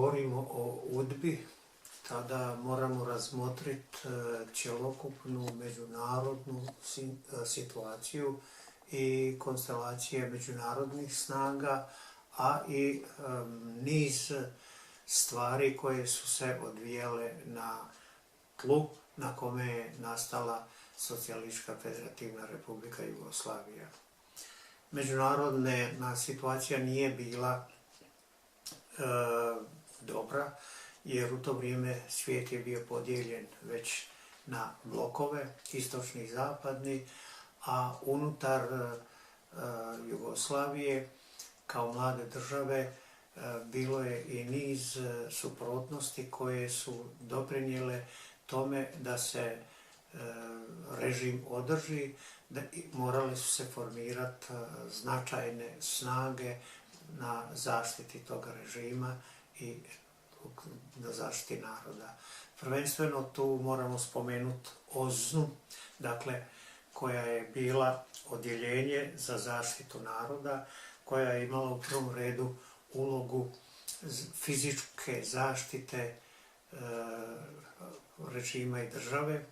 govorimo o UDBI, tada moramo razmotriti cjelokupnu međunarodnu situaciju i konstelacije međunarodnih snaga, a i niz stvari koje su se odvijale na tlu na kome je nastala Socijalistička Federativna Republika Jugoslavija. Međunarodna situacija nije bila dobra, jer u to vrijeme svijet je bio podijeljen već na blokove, istočni i zapadni, a unutar Jugoslavije kao mlade države bilo je i niz suprotnosti koje su doprinijele tome da se režim održi, morale su se formirati značajne snage na zaštiti toga režima i na zaštiti naroda. Prvenstveno tu moramo spomenuti OZNU, dakle, koja je bila odjeljenje za zaštitu naroda, koja je imala u prvom redu ulogu fizičke zaštite režima i države,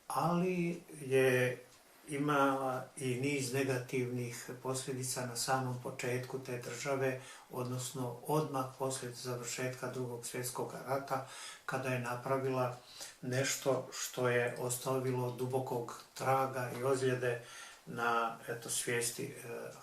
ali je imala i niz negativnih posljedica na samom početku te države, odnosno odmah poslije završetka Drugog svjetskog rata, kada je napravila nešto što je ostavilo dubokog traga i ozljede na svijesti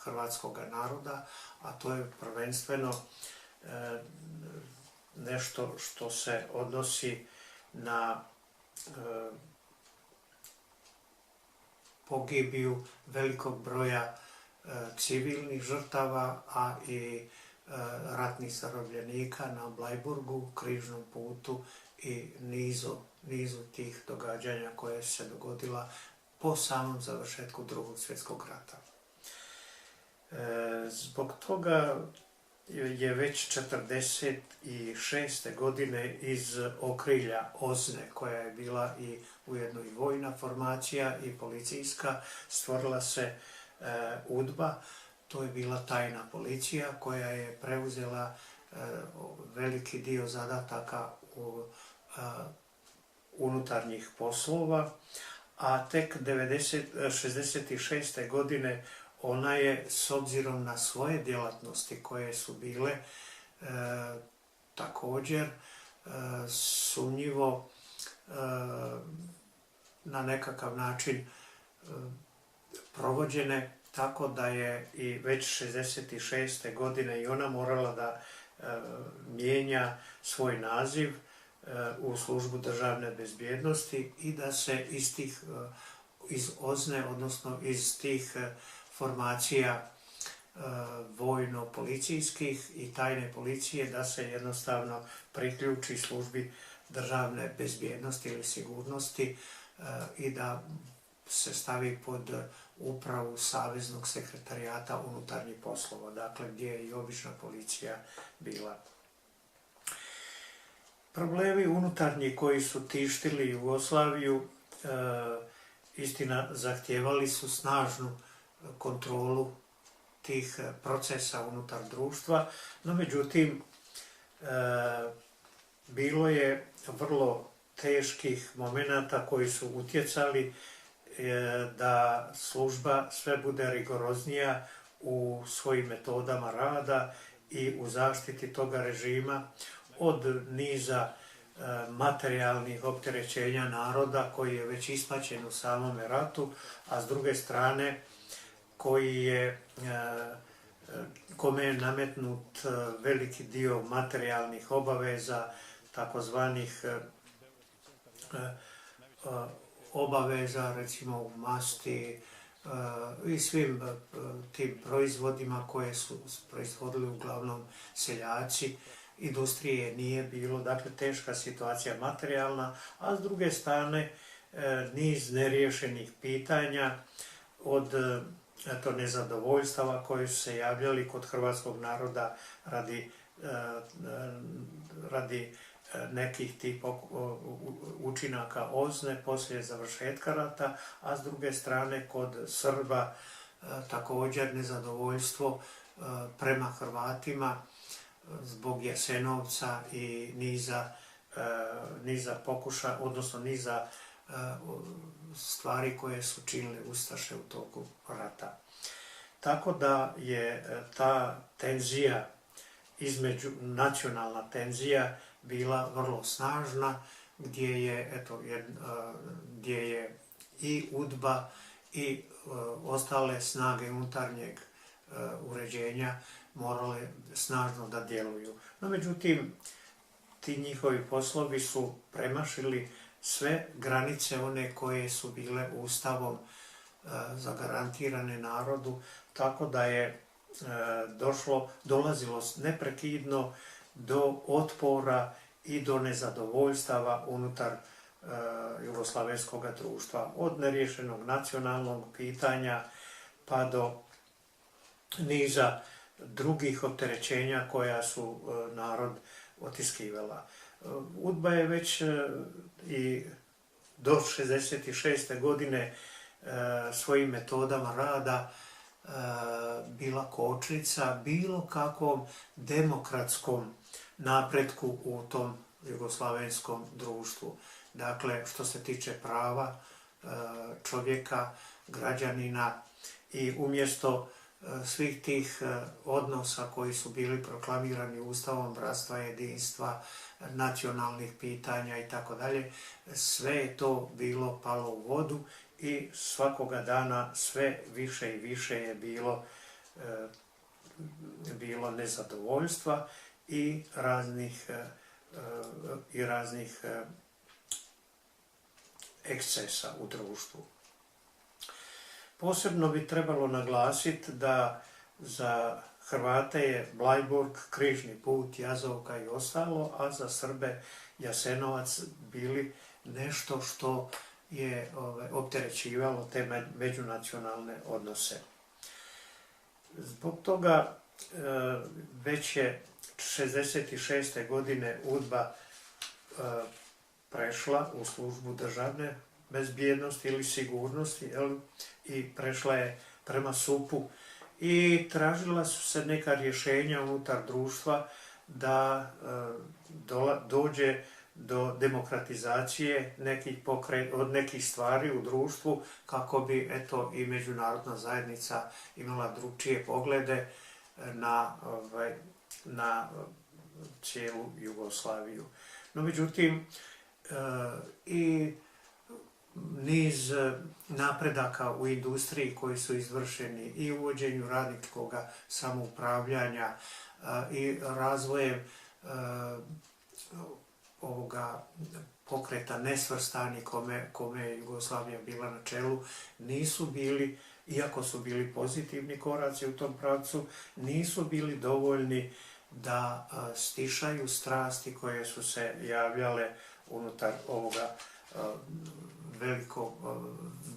hrvatskog naroda, a to je prvenstveno nešto što se odnosi na pogibiju velikog broja civilnih žrtava, a i ratnih zarobljenika na Bleiburgu, Križnom putu i nizu tih događanja koje su se dogodila po samom završetku Drugog svjetskog rata. Zbog toga je već 1946. godine iz okrilja OZNE, koja je bila i ujedno i vojna formacija i policijska, stvorila se UDBA. To je bila tajna policija koja je preuzela veliki dio zadataka unutarnjih poslova, a tek 1966. godine ona je, s obzirom na svoje djelatnosti koje su bile također sumnjivo na nekakav način provođene, tako da je i već 1966. godine i ona morala da mijenja svoj naziv u službu državne bezbjednosti i da se iz OZNE, odnosno iz tih formacija vojno-policijskih i tajne policije, da se jednostavno priključi službi državne bezbjednosti ili sigurnosti i da se stavi pod upravu Saveznog sekretarijata unutarnjih poslova, dakle gdje je i obična policija bila. Problemi unutarnji koji su tištili Jugoslaviju, istina, zahtijevali su snažnu kontrolu tih procesa unutar društva, no međutim bilo je vrlo teških momenata koji su utjecali da služba sve bude rigoroznija u svojim metodama rada i u zaštiti toga režima, od niza materijalnih opterećenja naroda koji je već ispaćen u samome ratu, a s druge strane kome je nametnut veliki dio materijalnih obaveza, takozvanih obaveza, recimo u masti i svim tim proizvodima koje su proizvodili uglavnom seljaci. Industrije nije bilo, dakle teška situacija materijalna, a s druge strane niz neriješenih pitanja od nezadovoljstava koji su se javljali kod hrvatskog naroda radi nekih tih učinaka OZNE poslije završetka rata, a s druge strane kod Srba također nezadovoljstvo prema Hrvatima zbog Jasenovca i niza pokušaja, odnosno niza stvari koje su činile ustaše u toku rata. Tako da je ta tenzija, nacionalna tenzija bila vrlo snažna, gdje je i UDBA i ostale snage unutarnjeg uređenja morale snažno da djeluju. No, međutim, ti njihovi poslovi su premašili sve granice one koje su bile Ustavom zagarantirane narodu, tako da je dolazilo neprekidno do otpora i do nezadovoljstava unutar jugoslavenskog društva, od neriješenog nacionalnog pitanja pa do niza drugih opterećenja koja su narod otiskivala. UDBA je već i do 1966. godine svojim metodama rada bila kočnica bilo kakvom demokratskom napretku u tom jugoslavenskom društvu. Dakle, što se tiče prava čovjeka, građanina, i umjesto svih tih odnosa koji su bili proklamirani Ustavom, bratstva, jedinstva, nacionalnih pitanja i tako dalje, sve je to bilo palo u vodu i svakoga dana sve više i više je bilo nezadovoljstva i raznih ekscesa u društvu. Posebno bi trebalo naglasiti da za Hrvate je Bleiburg, Križni put, Jazovka i ostalo, a za Srbe Jasenovac bili nešto što je opterećivalo te međunacionalne odnose. Zbog toga već je 1966. godine UDBA prešla u službu državne bezbjednosti ili sigurnosti, i prešla je prema SUP-u i tražila su se neka rješenja unutar društva da dođe do demokratizacije od nekih stvari u društvu, kako bi i međunarodna zajednica imala drugčije poglede na cijelu Jugoslaviju. No, međutim, i niz napredaka u industriji koji su izvršeni i uvođenju radničkog samoupravljanja i razvojem ovoga pokreta nesvrstani kome je Jugoslavija bila na čelu, nisu bili, iako su bili pozitivni koraci u tom pravcu, nisu bili dovoljni da stišaju strasti koje su se javljale unutar ovoga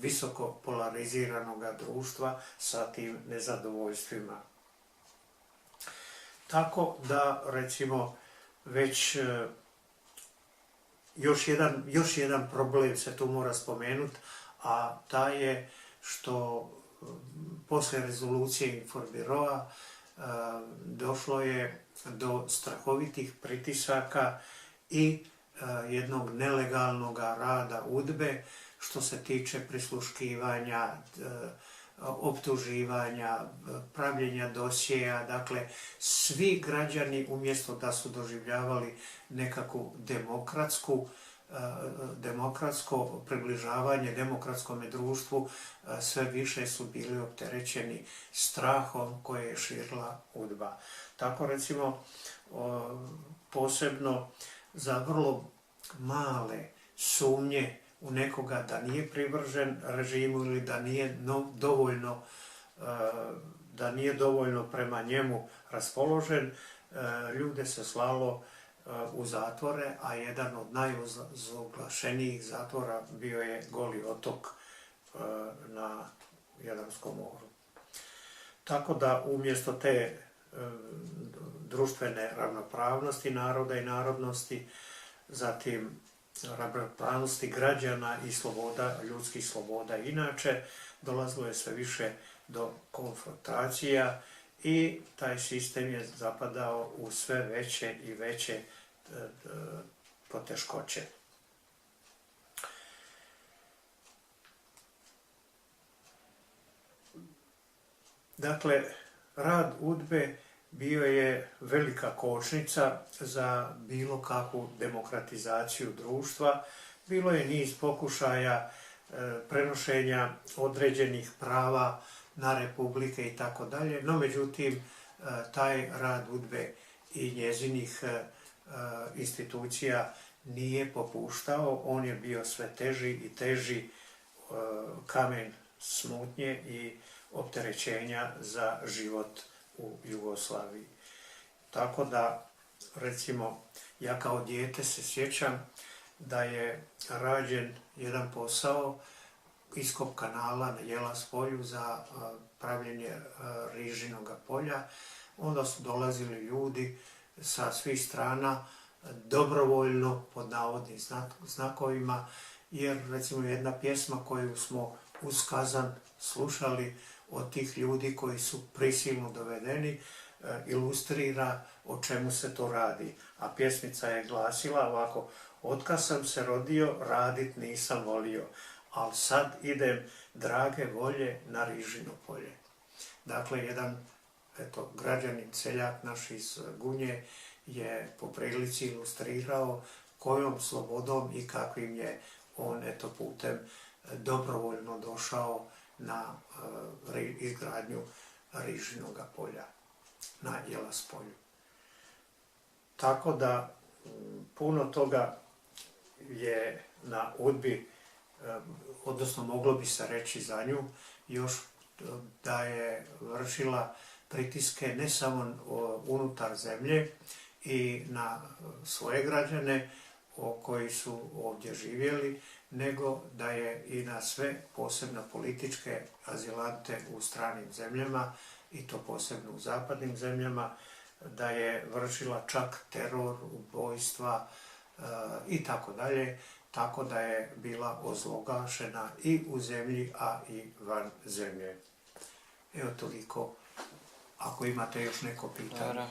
visoko polariziranog društva sa tim nezadovoljstvima. Tako da, recimo, već još jedan problem se tu mora spomenuti, a taj je što poslije rezolucije Informbiroa došlo je do strahovitih pritisaka i jednog nelegalnog rada UDBE što se tiče prisluškivanja, optuživanja, pravljenja dosjeja. Dakle, svi građani, umjesto da su doživljavali nekakvu demokratsko približavanje demokratskom društvu, sve više su bili opterećeni strahom koje je širila UDBA. Tako, recimo, posebno za vrlo male sumnje u nekoga da nije privržen režimu ili da nije dovoljno prema njemu raspoložen, ljude se slalo u zatvore, a jedan od najozoglašenijih zatvora bio je Goli otok na Jadranskom moru. Tako da umjesto te društvene ravnopravnosti naroda i narodnosti, zatim ravnopravnosti građana i ljudskih sloboda inače, dolazilo je sve više do konfrontacija i taj sistem je zapadao u sve veće i veće poteškoće. Dakle, rad UDBE bio je velika kočnica za bilo kakvu demokratizaciju društva. Bilo je niz pokušaja prenošenja određenih prava na republike i tako dalje, no međutim taj rad UDBE i njezinih institucija nije popuštao, on je bio sve teži i teži kamen smutnje i opterećenja za život u Jugoslaviji. Tako da, recimo, ja kao dijete se sjećam da je rađen jedan posao, iskop kanala na Jelas polju za pravljenje rižinog polja. Onda su dolazili ljudi sa svih strana, dobrovoljno, pod navodnim znakovima, jer recimo jedna pjesma koju smo uz kazan slušali od tih ljudi koji su prisilno dovedeni, ilustrira o čemu se to radi. A pjesmica je glasila ovako: otkad sam se rodio, radit nisam volio, ali sad idem drage volje na rižino polje. Dakle, jedan građanin, seljak naš iz Gunje je po prilici ilustrirao kojom slobodom i kakvim je on putem dobrovoljno došao na izgradnju rižinog polja na Jelas polju. Tako da puno toga je na UDBI, odnosno moglo bi se reći za nju, još da je vršila pritiske ne samo unutar zemlje i na svoje građane koji su ovdje živjeli, nego da je i na sve, posebno političke azilante u stranim zemljama, i to posebno u zapadnim zemljama, da je vršila čak teror, ubojstva i tako dalje, tako da je bila ozloglašena i u zemlji, a i van zemlje. Evo toliko, ako imate još neko pitanje.